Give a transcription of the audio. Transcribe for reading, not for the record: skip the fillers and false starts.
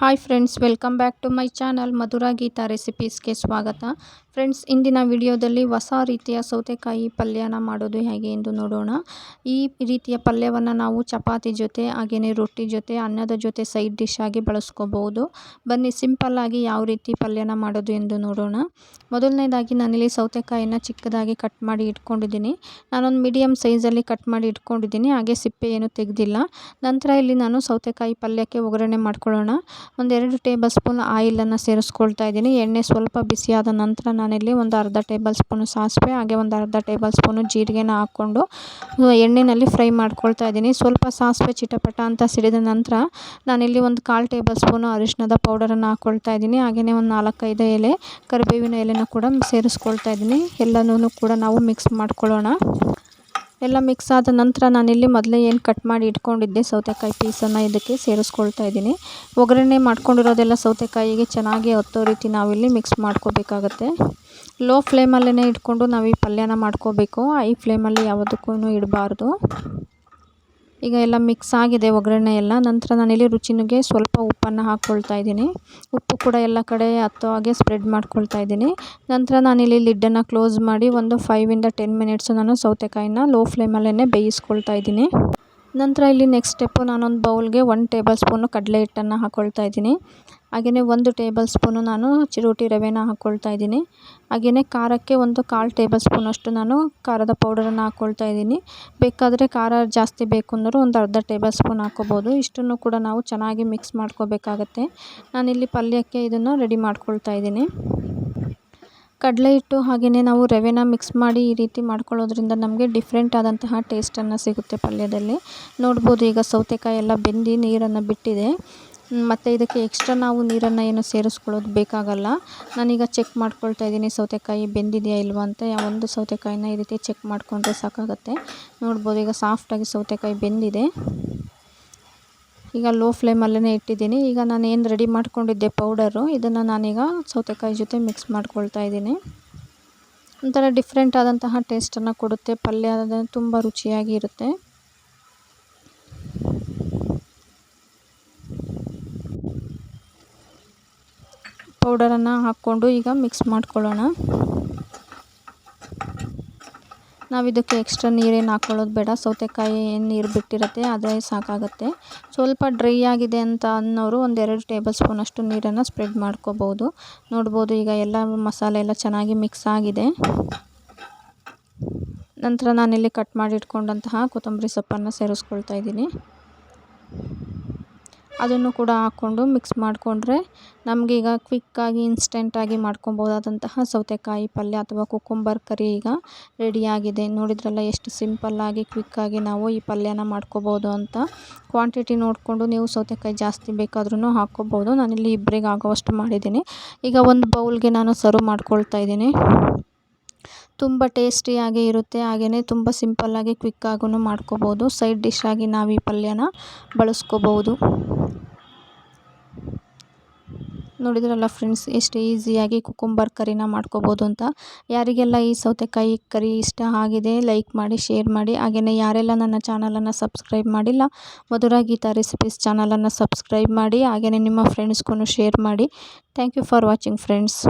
Hi friends, welcome back to my channel Madhurageeta ರೆಸಿಪೀಸ್ಗೆ ಸ್ವಾಗತ. Friends, ಇಂದಿನ ವಿಡಿಯೋದಲ್ಲಿ ಹೊಸ ರೀತಿಯ ಸೌತೆಕಾಯಿ ಪಲ್ಯನ ಮಾಡೋದು ಹೇಗೆ ಎಂದು ನೋಡೋಣ. ಈ ರೀತಿಯ ಪಲ್ಯವನ್ನು ನಾವು ಚಪಾತಿ ಜೊತೆ ಹಾಗೆಯೇ ರೊಟ್ಟಿ ಜೊತೆ ಅನ್ನದ ಜೊತೆ ಸೈಡ್ ಡಿಶ್ ಆಗಿ ಬಳಸ್ಕೋಬಹುದು. ಬನ್ನಿ ಸಿಂಪಲ್ಲಾಗಿ ಯಾವ ರೀತಿ ಪಲ್ಯನ ಮಾಡೋದು ಎಂದು ನೋಡೋಣ. ಮೊದಲನೇದಾಗಿ ನಾನಿಲ್ಲಿ ಸೌತೆಕಾಯಿನ ಚಿಕ್ಕದಾಗಿ ಕಟ್ ಮಾಡಿ ಇಟ್ಕೊಂಡಿದ್ದೀನಿ. ನಾನೊಂದು ಮೀಡಿಯಮ್ ಸೈಜಲ್ಲಿ ಕಟ್ ಮಾಡಿ ಇಟ್ಕೊಂಡಿದ್ದೀನಿ, ಹಾಗೆ ಸಿಪ್ಪೆ ಏನು ತೆಗೆದಿಲ್ಲ. ನಂತರ ಇಲ್ಲಿ ನಾನು ಸೌತೆಕಾಯಿ ಪಲ್ಯಕ್ಕೆ ಒಗ್ಗರಣೆ ಮಾಡ್ಕೊಳ್ಳೋಣ. ಒಂದು 2 ಟೇಬಲ್ ಸ್ಪೂನ್ ಆಯಿಲನ್ನು ಸೇರಿಸ್ಕೊಳ್ತಾ ಇದ್ದೀನಿ. ಎಣ್ಣೆ ಸ್ವಲ್ಪ ಬಿಸಿಯಾದ ನಂತರ ನಾನಿಲ್ಲಿ ಒಂದು ಅರ್ಧ ಟೇಬಲ್ ಸ್ಪೂನು ಸಾಸಿವೆ ಹಾಗೆ ಒಂದು ಅರ್ಧ ಟೇಬಲ್ ಸ್ಪೂನು ಜೀರಿಗೆನ ಹಾಕ್ಕೊಂಡು ಎಣ್ಣೆಯಲ್ಲಿ ಫ್ರೈ ಮಾಡ್ಕೊಳ್ತಾ ಇದ್ದೀನಿ. ಸ್ವಲ್ಪ ಸಾಸಿವೆ ಚಿಟಪಟ ಅಂತ ಸಿಡಿದ ನಂತರ ನಾನಿಲ್ಲಿ ಒಂದು 1/4 ಟೇಬಲ್ ಸ್ಪೂನು ಅರಿಶಿಣದ ಪೌಡರನ್ನು ಹಾಕ್ಕೊಳ್ತಾ ಇದ್ದೀನಿ. ಹಾಗೆಯೇ ಒಂದು 4-5 ಎಲೆ ಕರಿಬೇವಿನ ಎಲೆನ ಕೂಡ ಸೇರಿಸ್ಕೊಳ್ತಾ ಇದ್ದೀನಿ. ಎಲ್ಲನೂ ಕೂಡ ನಾವು ಮಿಕ್ಸ್ ಮಾಡ್ಕೊಳ್ಳೋಣ. ಎಲ್ಲ ಮಿಕ್ಸ್ ಆದ ನಂತರ ನಾನಿಲ್ಲಿ ಮೊದಲೇ ಏನು ಕಟ್ ಮಾಡಿ ಇಟ್ಕೊಂಡಿದ್ದೆ ಸೌತೆಕಾಯಿ ಪೀಸನ್ನು ಇದಕ್ಕೆ ಸೇರಿಸ್ಕೊಳ್ತಾ ಇದ್ದೀನಿ. ಒಗ್ಗರಣೆ ಮಾಡ್ಕೊಂಡಿರೋದೆಲ್ಲ ಸೌತೆಕಾಯಿಗೆ ಚೆನ್ನಾಗಿ ಹತ್ತೋ ರೀತಿ ನಾವಿಲ್ಲಿ ಮಿಕ್ಸ್ ಮಾಡ್ಕೋಬೇಕಾಗತ್ತೆ. ಲೋ ಫ್ಲೇಮಲ್ಲೇ ಇಟ್ಕೊಂಡು ನಾವು ಈ ಪಲ್ಯನ ಮಾಡ್ಕೋಬೇಕು. ಹೈ ಫ್ಲೇಮಲ್ಲಿ ಯಾವುದಕ್ಕೂ ಇಡಬಾರ್ದು. ಈಗ ಎಲ್ಲ ಮಿಕ್ಸ್ ಆಗಿದೆ ಒಗ್ಗರಣೆ ಎಲ್ಲ. ನಂತರ ನಾನಿಲ್ಲಿ ರುಚಿಗೆ ಸ್ವಲ್ಪ ಉಪ್ಪನ್ನು ಹಾಕ್ಕೊಳ್ತಾ ಇದ್ದೀನಿ. ಉಪ್ಪು ಕೂಡ ಎಲ್ಲ ಕಡೆ ಹತ್ತೋ ಹಾಗೆ ಸ್ಪ್ರೆಡ್ ಮಾಡ್ಕೊಳ್ತಾ ಇದ್ದೀನಿ. ನಂತರ ನಾನಿಲ್ಲಿ ಲಿಡ್ಡನ್ನು ಕ್ಲೋಸ್ ಮಾಡಿ ಒಂದು 5-10 ಮಿನಿಟ್ಸ್ ನಾನು ಸೌತೆಕಾಯಿನ ಲೋ ಫ್ಲೇಮಲ್ಲೇ ಬೇಯಿಸ್ಕೊಳ್ತಾ ಇದ್ದೀನಿ. ನಂತರ ಇಲ್ಲಿ ನೆಕ್ಸ್ಟ್ ಸ್ಟೆಪ್ಪು, ನಾನೊಂದು ಬೌಲ್ಗೆ 1 ಟೇಬಲ್ ಸ್ಪೂನು ಕಡಲೆ ಹಿಟ್ಟನ್ನು ಹಾಕ್ಕೊಳ್ತಾ ಇದ್ದೀನಿ. ಹಾಗೆಯೇ 1 ಟೇಬಲ್ ಸ್ಪೂನು ನಾನು ಚಿರೋಟಿ ರವೆನ ಹಾಕ್ಕೊಳ್ತಾ ಇದ್ದೀನಿ. ಹಾಗೆಯೇ ಖಾರಕ್ಕೆ ಒಂದು 1/4 ಟೇಬಲ್ ಸ್ಪೂನಷ್ಟು ನಾನು ಖಾರದ ಪೌಡರನ್ನು ಹಾಕ್ಕೊಳ್ತಾ ಇದ್ದೀನಿ. ಬೇಕಾದರೆ ಖಾರ ಜಾಸ್ತಿ ಬೇಕು ಅಂದರೂ ಒಂದು ಅರ್ಧ ಟೇಬಲ್ ಸ್ಪೂನ್ ಹಾಕ್ಕೋಬೋದು. ಇಷ್ಟನ್ನು ಕೂಡ ನಾವು ಚೆನ್ನಾಗಿ ಮಿಕ್ಸ್ ಮಾಡ್ಕೋಬೇಕಾಗತ್ತೆ. ನಾನಿಲ್ಲಿ ಪಲ್ಯಕ್ಕೆ ಇದನ್ನು ರೆಡಿ ಮಾಡ್ಕೊಳ್ತಾ ಇದ್ದೀನಿ. ಕಡಲೆ ಹಿಟ್ಟು ಹಾಗೆಯೇ ನಾವು ರವೆನ ಮಿಕ್ಸ್ ಮಾಡಿ ಈ ರೀತಿ ಮಾಡ್ಕೊಳ್ಳೋದ್ರಿಂದ ನಮಗೆ ಡಿಫ್ರೆಂಟ್ ಆದಂತಹ ಟೇಸ್ಟನ್ನು ಸಿಗುತ್ತೆ ಪಲ್ಯದಲ್ಲಿ. ನೋಡ್ಬೋದು, ಈಗ ಸೌತೆಕಾಯಿ ಎಲ್ಲ ಬೆಂದು ನೀರನ್ನು ಬಿಟ್ಟಿದೆ. ಮತ್ತು ಇದಕ್ಕೆ ಎಕ್ಸ್ಟ್ರಾ ನಾವು ನೀರನ್ನು ಏನು ಸೇರಿಸ್ಕೊಳ್ಳೋದು ಬೇಕಾಗಲ್ಲ. ನಾನೀಗ ಚೆಕ್ ಮಾಡ್ಕೊಳ್ತಾ ಇದ್ದೀನಿ ಸೌತೆಕಾಯಿ ಬೆಂದಿದೆಯಾ ಇಲ್ವಾ ಅಂತ. ಒಂದು ಸೌತೆಕಾಯಿನ ಈ ರೀತಿ ಚೆಕ್ ಮಾಡಿಕೊಂಡ್ರೆ ಸಾಕಾಗುತ್ತೆ. ನೋಡ್ಬೋದು, ಈಗ ಸಾಫ್ಟಾಗಿ ಸೌತೆಕಾಯಿ ಬೆಂದಿದೆ. ಈಗ ಲೋ ಫ್ಲೇಮಲ್ಲೇ ಇಟ್ಟಿದ್ದೀನಿ. ಈಗ ನಾನು ಏನು ರೆಡಿ ಮಾಡ್ಕೊಂಡಿದ್ದೆ ಪೌಡರು, ಇದನ್ನು ನಾನೀಗ ಸೌತೆಕಾಯಿ ಜೊತೆ ಮಿಕ್ಸ್ ಮಾಡ್ಕೊಳ್ತಾ ಇದ್ದೀನಿ. ಒಂಥರ ಡಿಫ್ರೆಂಟ್ ಆದಂತಹ ಟೇಸ್ಟನ್ನು ಕೊಡುತ್ತೆ. ಪಲ್ಯ ತುಂಬ ರುಚಿಯಾಗಿ ಇರುತ್ತೆ. ಪೌಡರನ್ನು ಹಾಕ್ಕೊಂಡು ಈಗ ಮಿಕ್ಸ್ ಮಾಡ್ಕೊಳ್ಳೋಣ. ನಾವು ಇದಕ್ಕೆ ಎಕ್ಸ್ಟ್ರಾ ನೀರೇನು ಹಾಕ್ಕೊಳ್ಳೋದು ಬೇಡ. ಸೌತೆಕಾಯಿ ಏನು ನೀರು ಬಿಟ್ಟಿರುತ್ತೆ ಅದೇ ಸಾಕಾಗುತ್ತೆ. ಸ್ವಲ್ಪ ಡ್ರೈ ಆಗಿದೆ ಅಂತ ಅನ್ನೋರು ಒಂದು 2 ಟೇಬಲ್ ಸ್ಪೂನಷ್ಟು ನೀರನ್ನು ಸ್ಪ್ರೆಡ್ ಮಾಡ್ಕೋಬೋದು. ನೋಡ್ಬೋದು, ಈಗ ಎಲ್ಲ ಮಸಾಲೆ ಎಲ್ಲ ಚೆನ್ನಾಗಿ ಮಿಕ್ಸ್ ಆಗಿದೆ. ನಂತರ ನಾನಿಲ್ಲಿ ಕಟ್ ಮಾಡಿ ಇಟ್ಕೊಂಡಂತಹ ಕೊತ್ತಂಬರಿ ಸೊಪ್ಪನ್ನು ಸೇರಿಸ್ಕೊಳ್ತಾ ಇದ್ದೀನಿ. ಅದನ್ನು ಕೂಡ ಹಾಕ್ಕೊಂಡು ಮಿಕ್ಸ್ ಮಾಡಿಕೊಂಡ್ರೆ ನಮಗೀಗ ಕ್ವಿಕ್ಕಾಗಿ ಇನ್ಸ್ಟೆಂಟಾಗಿ ಮಾಡ್ಕೊಬೋದಾದಂತಹ ಸೌತೆಕಾಯಿ ಪಲ್ಯ ಅಥವಾ ಕುಕುಂಬರ್ ಕರಿ ಈಗ ರೆಡಿಯಾಗಿದೆ. ನೋಡಿದ್ರಲ್ಲ ಎಷ್ಟು ಸಿಂಪಲ್ಲಾಗಿ ಕ್ವಿಕ್ಕಾಗಿ ನಾವು ಈ ಪಲ್ಯನ ಮಾಡ್ಕೋಬೋದು ಅಂತ. ಕ್ವಾಂಟಿಟಿ ನೋಡಿಕೊಂಡು ನೀವು ಸೌತೆಕಾಯಿ ಜಾಸ್ತಿ ಬೇಕಾದ್ರೂ ಹಾಕ್ಕೋಬೋದು. ನಾನಿಲ್ಲಿ ಇಬ್ಬರಿಗೆ ಆಗೋವಷ್ಟು ಮಾಡಿದ್ದೀನಿ. ಈಗ ಒಂದು ಬೌಲ್ಗೆ ನಾನು ಸರ್ವ್ ಮಾಡ್ಕೊಳ್ತಾ ಇದ್ದೀನಿ. ತುಂಬ ಟೇಸ್ಟಿಯಾಗಿ ಇರುತ್ತೆ. ಹಾಗೆಯೇ ತುಂಬ ಸಿಂಪಲ್ಲಾಗಿ ಕ್ವಿಕ್ಕಾಗೂ ಮಾಡ್ಕೋಬೋದು. ಸೈಡ್ ಡಿಶ್ ಆಗಿ ನಾವು ಈ ಪಲ್ಯನ ಬಳಸ್ಕೋಬೋದು. ನೋಡಿದ್ರಲ್ಲ ಫ್ರೆಂಡ್ಸ್, ಎಷ್ಟು ಈಸಿಯಾಗಿ ಕುಕುಂಬರ್ ಕರಿನ ಮಾಡ್ಕೋಬೋದು ಅಂತ. ಯಾರಿಗೆಲ್ಲ ಈ ಸೌತೆಕಾಯಿ ಕರಿ ಇಷ್ಟ ಆಗಿದೆ ಲೈಕ್ ಮಾಡಿ, ಶೇರ್ ಮಾಡಿ. ಹಾಗೆಯೇ ಯಾರೆಲ್ಲ ನನ್ನ ಚಾನಲನ್ನು ಸಬ್ಸ್ಕ್ರೈಬ್ ಮಾಡಿಲ್ಲ, ಮಧುರಾಗೀತಾ ರೆಸಿಪೀಸ್ ಚಾನಲನ್ನು ಸಬ್ಸ್ಕ್ರೈಬ್ ಮಾಡಿ. ಹಾಗೆಯೇ ನಿಮ್ಮ ಫ್ರೆಂಡ್ಸ್ಗೂ ಶೇರ್ ಮಾಡಿ. Thank you for watching friends.